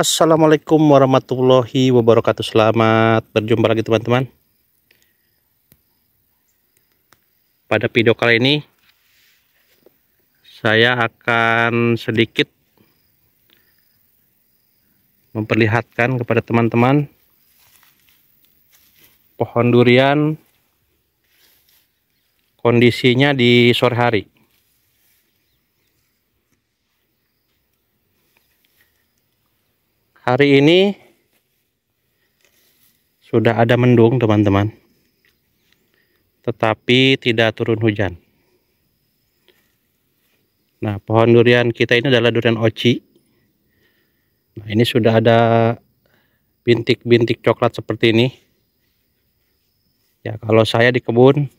Assalamualaikum warahmatullahi wabarakatuh. Selamat berjumpa lagi teman-teman. Pada video kali ini saya akan sedikit memperlihatkan kepada teman-teman pohon durian kondisinya di sore hari. Hari ini sudah ada mendung teman-teman, tetapi tidak turun hujan. Nah, pohon durian kita ini adalah durian oci. Nah, ini sudah ada bintik-bintik coklat seperti ini. Ya, kalau saya di kebun,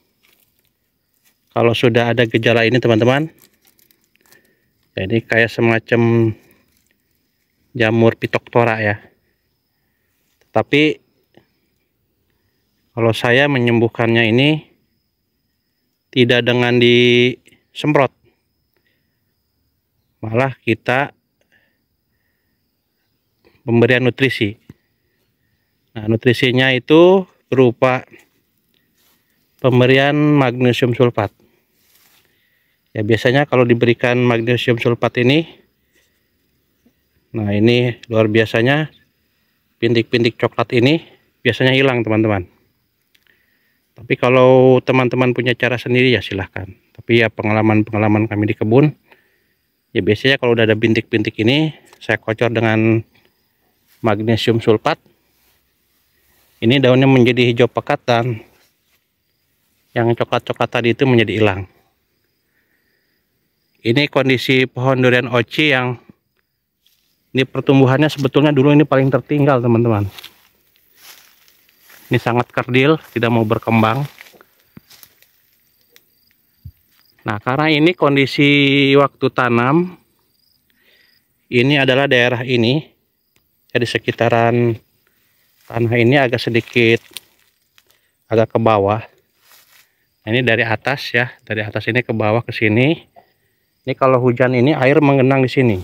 kalau sudah ada gejala ini teman-teman, ya ini kayak semacam jamur Phytophthora ya. Tapi kalau saya menyembuhkannya ini tidak dengan disemprot, malah kita pemberian nutrisi. Nah, nutrisinya itu berupa pemberian magnesium sulfat. Ya, biasanya kalau diberikan magnesium sulfat ini, nah ini luar biasanya bintik-bintik coklat ini biasanya hilang teman-teman. Tapi kalau teman-teman punya cara sendiri ya silahkan. Tapi ya pengalaman-pengalaman kami di kebun, ya biasanya kalau udah ada bintik-bintik ini saya kocor dengan magnesium sulfat. Ini daunnya menjadi hijau pekat dan yang coklat-coklat tadi itu menjadi hilang. Ini kondisi pohon durian oci yang ini pertumbuhannya sebetulnya dulu ini paling tertinggal teman-teman. Ini sangat kerdil, tidak mau berkembang. Nah, karena ini kondisi waktu tanam, ini adalah daerah ini, jadi sekitaran tanah ini agak sedikit agak ke bawah. Nah, ini dari atas ya, dari atas ini ke bawah ke sini. Ini kalau hujan ini air mengenang di sini.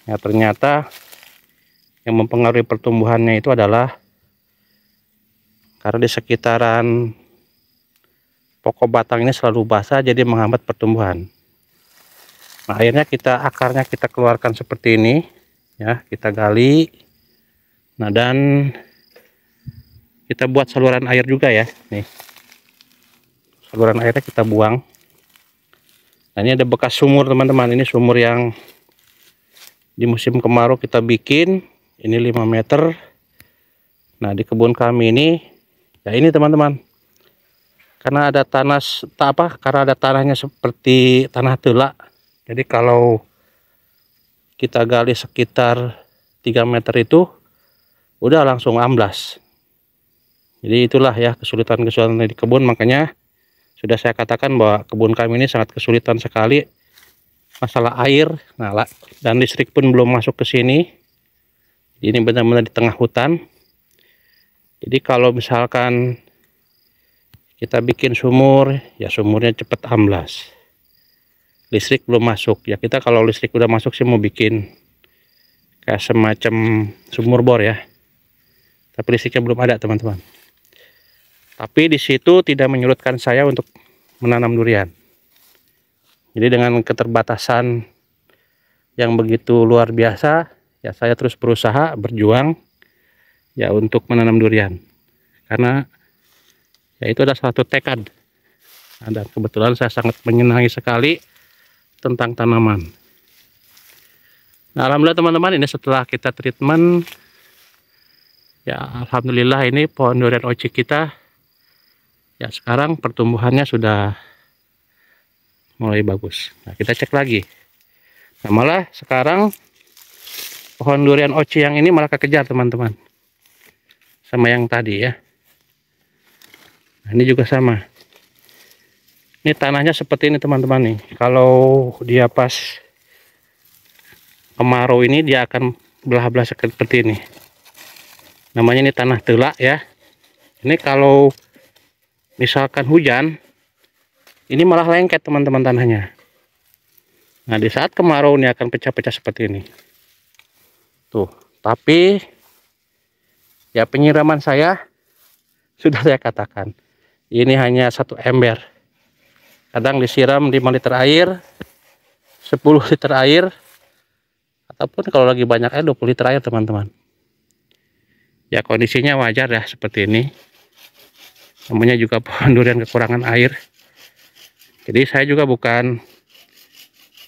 Ya, ternyata yang mempengaruhi pertumbuhannya itu adalah karena di sekitaran pokok batang ini selalu basah, jadi menghambat pertumbuhan. Nah, akhirnya akarnya kita keluarkan seperti ini ya, kita gali. Nah, dan kita buat saluran air juga ya, nih saluran airnya kita buang. Nah, ini ada bekas sumur teman-teman, ini sumur yang di musim kemarau kita bikin, ini 5 meter. Nah, di kebun kami ini ya ini teman-teman, karena ada karena ada tanahnya seperti tanah telak, jadi kalau kita gali sekitar 3 meter itu udah langsung amblas. Jadi itulah ya kesulitan-kesulitan di kebun, makanya sudah saya katakan bahwa kebun kami ini sangat kesulitan sekali masalah air. Nah, dan listrik pun belum masuk ke sini. Ini benar-benar di tengah hutan. Jadi kalau misalkan kita bikin sumur, ya sumurnya cepat amblas. Listrik belum masuk. Ya kita kalau listrik udah masuk sih mau bikin kayak semacam sumur bor ya. Tapi listriknya belum ada teman-teman. Tapi di situ tidak menyurutkan saya untuk menanam durian. Jadi dengan keterbatasan yang begitu luar biasa, ya saya terus berusaha berjuang ya untuk menanam durian. Karena ya itu adalah suatu tekad. Nah, dan kebetulan saya sangat menyenangi sekali tentang tanaman. Nah, alhamdulillah teman-teman, ini setelah kita treatment, ya alhamdulillah ini pohon durian oci kita ya sekarang pertumbuhannya sudah mulai bagus. Nah, kita cek lagi. Nah, malah sekarang pohon durian oci yang ini malah kekejar teman-teman sama yang tadi ya. Nah, ini juga sama. Ini tanahnya seperti ini teman-teman nih. Kalau dia pas kemarau ini dia akan belah-belah seperti ini. Namanya ini tanah telak ya. Ini kalau misalkan hujan, ini malah lengket teman-teman tanahnya. Nah, di saat kemarau ini akan pecah-pecah seperti ini. Tuh, tapi ya penyiraman saya sudah saya katakan, ini hanya 1 ember. Kadang disiram 5 liter air, 10 liter air, ataupun kalau lagi banyak air 20 liter air teman-teman. Ya kondisinya wajar ya seperti ini. Namanya juga pohon durian kekurangan air. Jadi saya juga bukan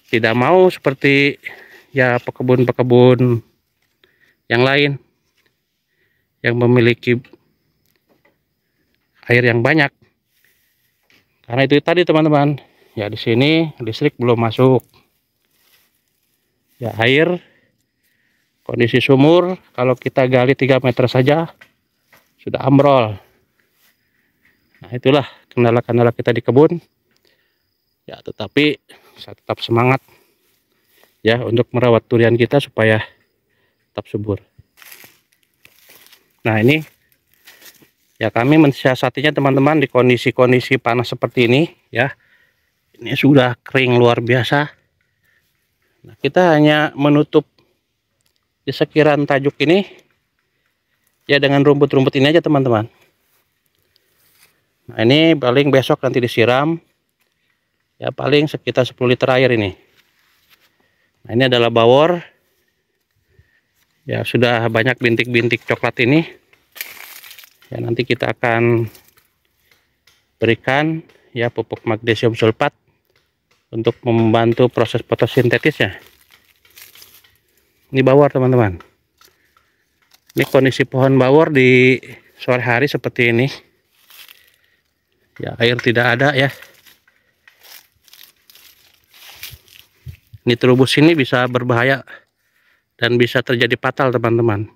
tidak mau seperti ya pekebun-pekebun yang lain yang memiliki air yang banyak. Karena itu tadi teman-teman, ya di sini listrik belum masuk. Ya air kondisi sumur kalau kita gali 3 meter saja sudah ambrol. Nah, itulah kendala-kendala kita di kebun. Ya, tetapi saya tetap semangat ya untuk merawat durian kita supaya tetap subur. Nah, ini ya kami mensiasatinya teman-teman di kondisi-kondisi panas seperti ini ya. Ini sudah kering luar biasa. Nah, kita hanya menutup di sekiran tajuk ini ya dengan rumput-rumput ini aja teman-teman. Nah, ini paling besok nanti disiram ya, paling sekitar 10 liter air ini. Nah, ini adalah bawor ya, sudah banyak bintik-bintik coklat ini ya. Nanti kita akan berikan ya pupuk magnesium sulfat untuk membantu proses fotosintetisnya. Ini bawor teman-teman. Ini kondisi pohon bawor di sore hari seperti ini ya, air tidak ada ya. Nitrobus ini bisa berbahaya dan bisa terjadi fatal teman-teman.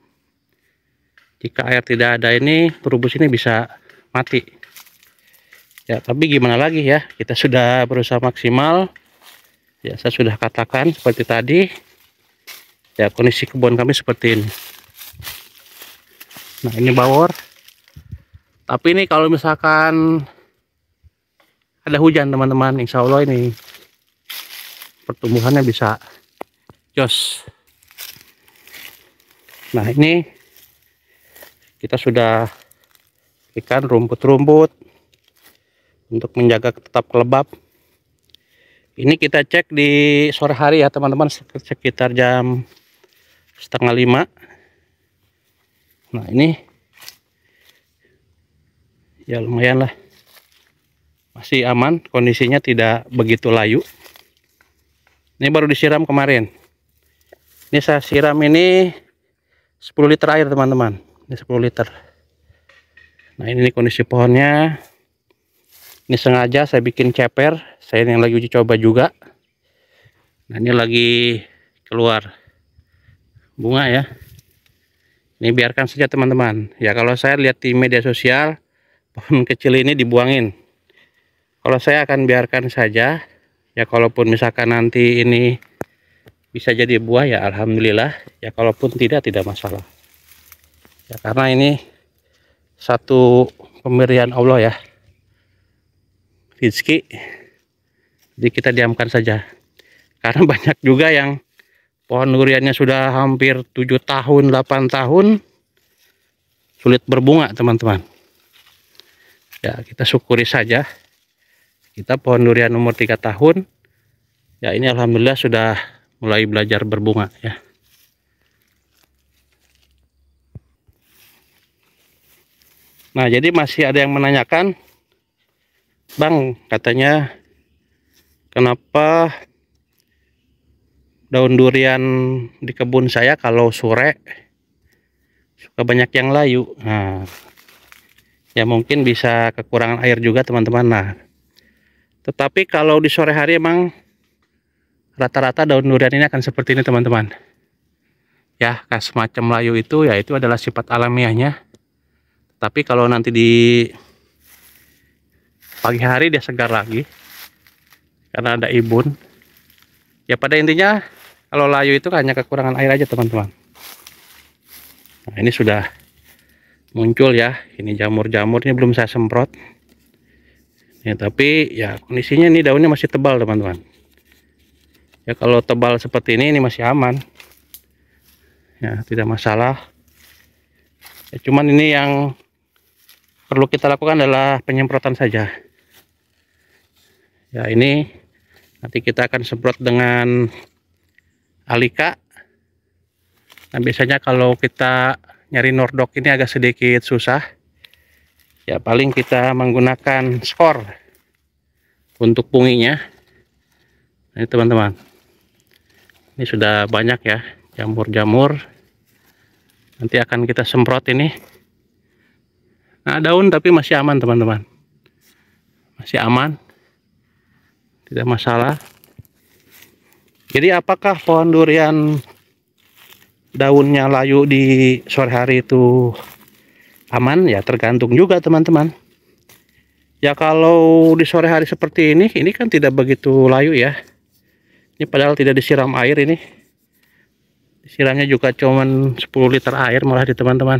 Jika air tidak ada ini, nitrobus ini bisa mati. Ya, tapi gimana lagi ya, kita sudah berusaha maksimal. Ya, saya sudah katakan seperti tadi. Ya, kondisi kebun kami seperti ini. Nah, ini bawor. Tapi ini kalau misalkan ada hujan teman-teman, insya Allah ini pertumbuhannya bisa jos. Nah, ini kita sudah ikan rumput-rumput untuk menjaga tetap kelebab. Ini kita cek di sore hari ya teman-teman, sekitar jam 4:30. Nah, ini ya lumayan lah, masih aman, kondisinya tidak begitu layu. Ini baru disiram kemarin. Ini saya siram ini 10 liter air teman-teman. Ini 10 liter. Nah, ini kondisi pohonnya. Ini sengaja saya bikin ceper. Saya yang lagi uji coba juga. Nah, ini lagi keluar bunga ya. Ini biarkan saja teman-teman. Ya, kalau saya lihat di media sosial, pohon kecil ini dibuangin. Kalau saya akan biarkan saja. Ya, kalaupun misalkan nanti ini bisa jadi buah ya alhamdulillah. Ya, kalaupun tidak masalah. Ya, karena ini satu pemberian Allah ya, rezeki. Jadi kita diamkan saja. Karena banyak juga yang pohon duriannya sudah hampir 7 tahun, 8 tahun sulit berbunga teman-teman. Ya, kita syukuri saja. Kita pohon durian umur 3 tahun. Ya, ini alhamdulillah sudah mulai belajar berbunga ya. Nah, jadi masih ada yang menanyakan, Bang, katanya kenapa daun durian di kebun saya kalau sore suka banyak yang layu. Nah, ya mungkin bisa kekurangan air juga teman-teman. Nah, tetapi kalau di sore hari emang rata-rata daun durian ini akan seperti ini teman-teman. Ya, semacam layu itu ya, itu adalah sifat alamiahnya. Tapi kalau nanti di pagi hari dia segar lagi karena ada ibun. Ya, pada intinya kalau layu itu hanya kekurangan air aja teman-teman. Nah, ini sudah muncul ya. Ini jamur-jamur, ini belum saya semprot. Ya, tapi ya kondisinya ini daunnya masih tebal teman-teman. Ya, kalau tebal seperti ini masih aman. Ya, tidak masalah. Ya, cuman ini yang perlu kita lakukan adalah penyemprotan saja. Ya, ini nanti kita akan semprot dengan Alika. Nah, biasanya kalau kita nyari Nordok ini agak sedikit susah. Ya, paling kita menggunakan skor untuk punginya. Ini teman-teman, ini sudah banyak ya jamur-jamur. Nanti akan kita semprot ini. Nah, daun tapi masih aman teman-teman, masih aman, tidak masalah. Jadi apakah pohon durian daunnya layu di sore hari itu aman? Ya tergantung juga teman-teman. Ya kalau di sore hari seperti ini kan tidak begitu layu ya. Ini padahal tidak disiram air ini. Disiramnya juga cuman 10 liter air malah di teman-teman.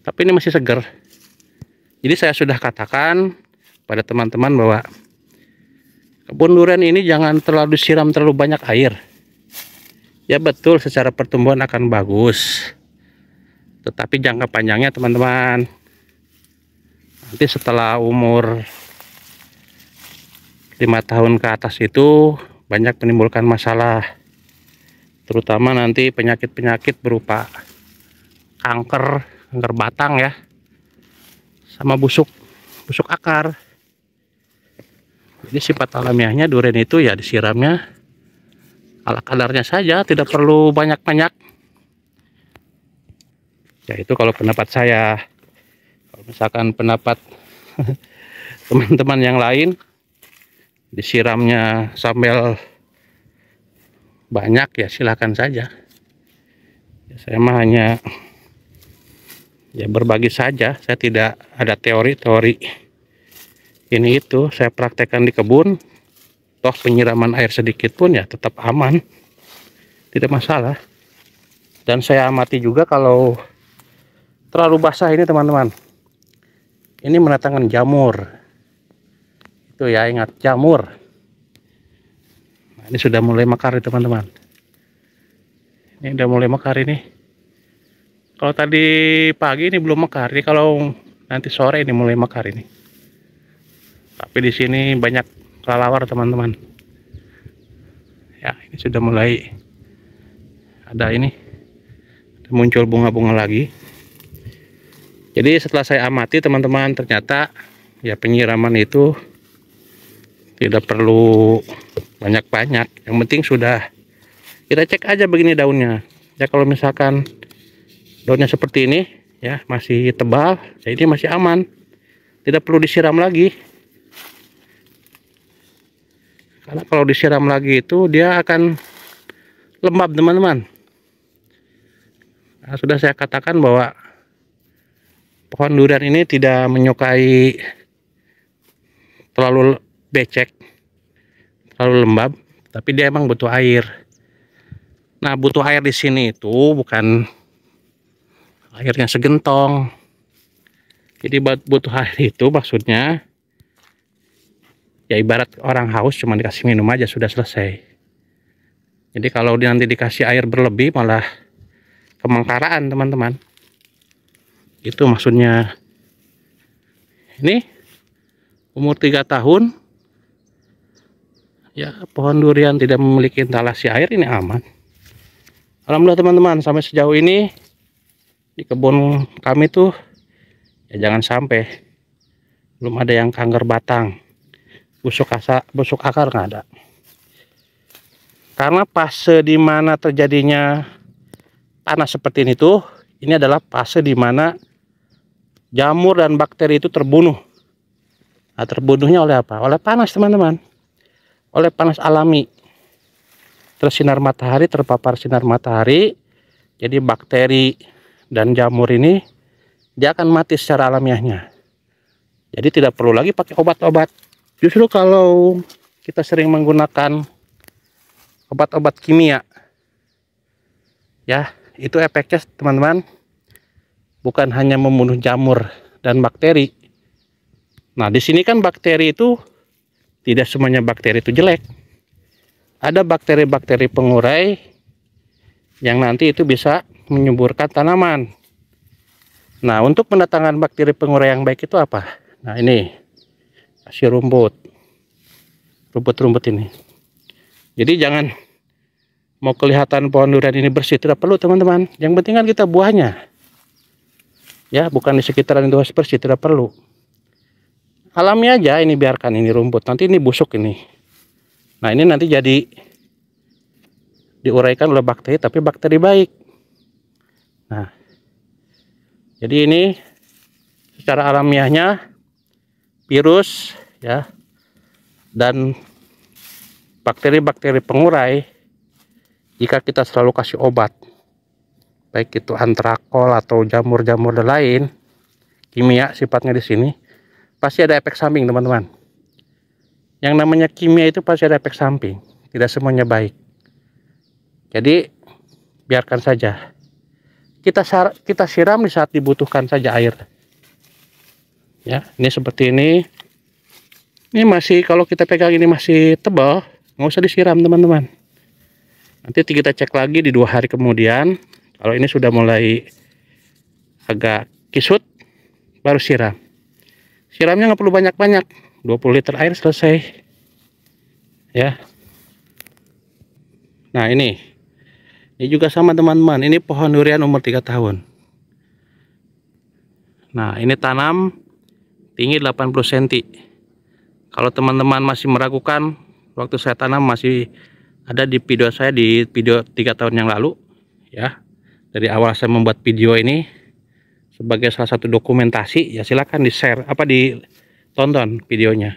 Tapi ini masih segar. Jadi saya sudah katakan pada teman-teman bahwa kebun durian ini jangan terlalu disiram terlalu banyak air. Ya betul, secara pertumbuhan akan bagus. Tetapi jangka panjangnya teman-teman, nanti setelah umur 5 tahun ke atas itu banyak menimbulkan masalah. Terutama nanti penyakit-penyakit berupa kanker batang ya, sama busuk akar. Jadi sifat alamiahnya durian itu ya disiramnya ala kadarnya saja, tidak perlu banyak-banyak. Ya itu kalau pendapat saya. Kalau misalkan pendapat teman-teman yang lain, disiramnya sambil banyak ya silakan saja. Ya, saya mah hanya ya berbagi saja, saya tidak ada teori-teori ini itu, saya praktekkan di kebun. Toh penyiraman air sedikit pun ya tetap aman, tidak masalah. Dan saya amati juga kalau terlalu basah ini teman-teman, ini mendatangkan jamur. Itu ya, ingat jamur. Nah, ini sudah mulai mekar teman-teman. Ini udah mulai mekar ini. Kalau tadi pagi ini belum mekar, ini kalau nanti sore ini mulai mekar ini. Tapi di sini banyak kelelawar teman-teman. Ya, ini sudah mulai ada ini, muncul bunga-bunga lagi. Jadi setelah saya amati teman-teman, ternyata ya penyiraman itu tidak perlu banyak-banyak. Yang penting sudah kita cek aja begini daunnya. Ya kalau misalkan daunnya seperti ini ya masih tebal, ya ini masih aman, tidak perlu disiram lagi. Karena kalau disiram lagi itu dia akan lembab teman-teman. Nah, sudah saya katakan bahwa pohon durian ini tidak menyukai terlalu becek, terlalu lembab, tapi dia emang butuh air. Nah, butuh air di sini itu bukan airnya segentong. Jadi butuh air itu maksudnya ya ibarat orang haus cuma dikasih minum aja sudah selesai. Jadi kalau nanti dikasih air berlebih malah kemangkaraan teman-teman. Itu maksudnya. Ini umur 3 tahun ya, pohon durian tidak memiliki instalasi air ini aman. Alhamdulillah teman-teman, sampai sejauh ini di kebun kami tuh ya jangan sampai belum ada yang kanker batang, busuk akar nggak ada. Karena fase dimana terjadinya panas seperti ini tuh, ini adalah fase dimana jamur dan bakteri itu terbunuh. Nah, terbunuhnya oleh apa? Oleh panas teman-teman, oleh panas alami. Tersinar matahari, terpapar sinar matahari, jadi bakteri dan jamur ini dia akan mati secara alamiahnya. Jadi tidak perlu lagi pakai obat-obat. Justru kalau kita sering menggunakan obat-obat kimia, ya itu efeknya teman-teman bukan hanya membunuh jamur dan bakteri. Nah di sini kan bakteri itu tidak semuanya bakteri itu jelek. Ada bakteri-bakteri pengurai yang nanti itu bisa menyuburkan tanaman. Nah, untuk mendatangkan bakteri pengurai yang baik itu apa? Nah, ini kasih rumput-rumput ini. Jadi jangan mau kelihatan pohon durian ini bersih, tidak perlu teman-teman. Yang penting kan kita buahnya, ya, bukan di sekitaran itu harus bersih, tidak perlu. Alami aja ini, biarkan ini rumput, nanti ini busuk ini. Nah, ini nanti jadi diuraikan oleh bakteri, tapi bakteri baik. Nah, jadi ini secara alamiahnya virus, ya, dan bakteri-bakteri pengurai, jika kita selalu kasih obat, baik itu antrakol atau jamur-jamur lain, kimia sifatnya di sini, pasti ada efek samping teman-teman. Yang namanya kimia itu pasti ada efek samping, tidak semuanya baik. Jadi biarkan saja. Kita siram di saat dibutuhkan saja air. Ya, ini seperti ini. Ini masih, kalau kita pegang ini masih tebal, nggak usah disiram teman-teman. Nanti kita cek lagi di 2 hari kemudian. Kalau ini sudah mulai agak kisut, baru siram. Siramnya nggak perlu banyak-banyak, 20 liter air selesai. Ya. Nah, ini juga sama teman-teman. Ini pohon durian umur 3 tahun. Nah, ini tanam tinggi 80 cm. Kalau teman-teman masih meragukan, waktu saya tanam masih ada di video saya, di video 3 tahun yang lalu, ya. Dari awal saya membuat video ini sebagai salah satu dokumentasi, ya silakan di-share, ditonton videonya.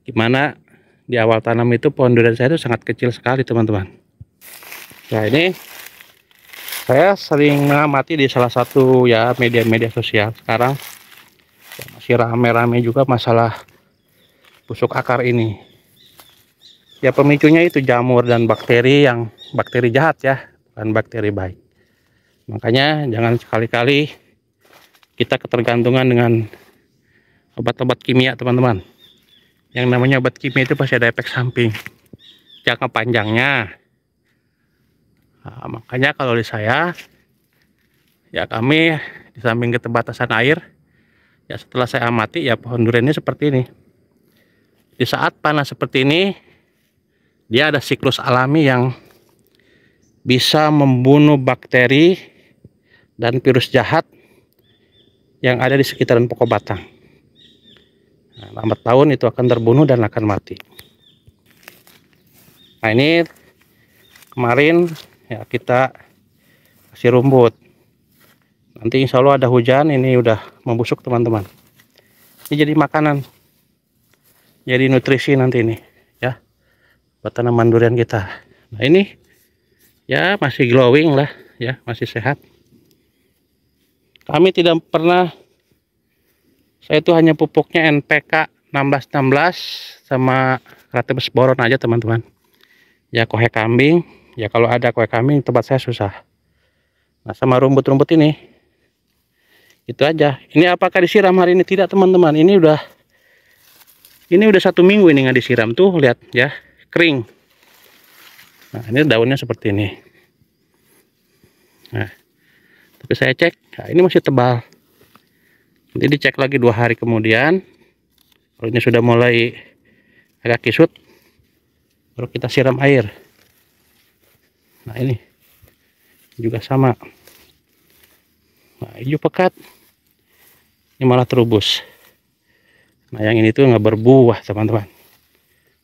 Gimana di awal tanam itu pohon durian saya itu sangat kecil sekali teman-teman. Nah, ini saya sering mengamati di salah satu, ya, media-media sosial sekarang, ya, masih rame-rame juga masalah busuk akar ini. Ya, pemicunya itu jamur dan bakteri, yang bakteri jahat, ya, bukan bakteri baik. Makanya jangan sekali-kali kita ketergantungan dengan obat-obat kimia teman-teman. Yang namanya obat kimia itu pasti ada efek samping jangka panjangnya. Nah, makanya kalau di saya, ya, kami di samping keterbatasan air, ya, setelah saya amati, ya, pohon durian ini seperti ini. Di saat panas seperti ini, dia ada siklus alami yang bisa membunuh bakteri dan virus jahat yang ada di sekitaran pokok batang. Nah, lambat laun itu akan terbunuh dan akan mati. Nah, ini kemarin, ya, kita kasih rumput. Nanti insya Allah ada hujan, ini udah membusuk teman-teman. Ini jadi makanan, jadi nutrisi nanti ini, ya, buat tanaman durian kita. Nah, ini, ya, masih glowing lah, ya, masih sehat. Kami tidak pernah, saya itu hanya pupuknya NPK 1616 sama Ratibus boron aja teman-teman. Ya, kohe kambing, ya, kalau ada kohe kambing tempat saya susah. Nah, sama rumput-rumput ini, itu aja. Ini apakah disiram hari ini? Tidak teman-teman, ini udah 1 minggu ini nggak disiram, tuh lihat, ya, kering. Nah, ini daunnya seperti ini. Nah, tapi saya cek, nah, ini masih tebal. Nanti dicek lagi 2 hari kemudian. Kalau ini sudah mulai agak kisut, baru kita siram air. Nah, ini juga sama. Nah, hijau pekat, ini malah terubus. Nah, yang ini tuh nggak berbuah teman-teman,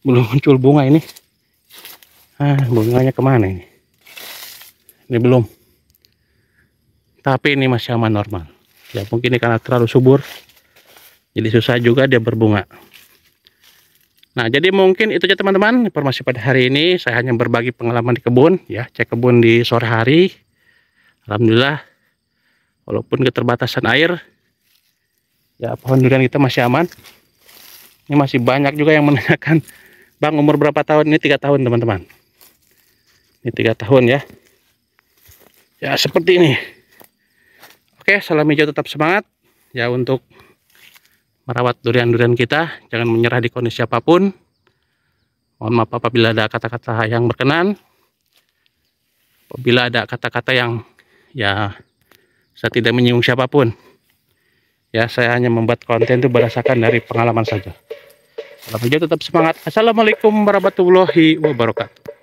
belum muncul bunga ini. Bunganya kemana ini? Ini belum, tapi ini masih aman normal. Ya, mungkin ini karena terlalu subur, jadi susah juga dia berbunga. Nah, jadi mungkin itu aja teman-teman informasi pada hari ini. Saya hanya berbagi pengalaman di kebun, ya, cek kebun di sore hari. Alhamdulillah, walaupun keterbatasan air, ya, pohon durian kita masih aman. Ini masih banyak juga yang menanyakan, Bang, umur berapa tahun? Ini 3 tahun teman-teman. Ini 3 tahun, ya. Ya, seperti ini. Oke, salam hijau, tetap semangat, ya, untuk merawat durian-durian kita. Jangan menyerah di kondisi apapun. Mohon maaf apabila ada kata-kata yang berkenan. Apabila ada kata-kata yang ya saya tidak menyinggung siapapun, ya saya hanya membuat konten itu berdasarkan dari pengalaman saja. Kalau begitu tetap semangat. Assalamualaikum warahmatullahi wabarakatuh.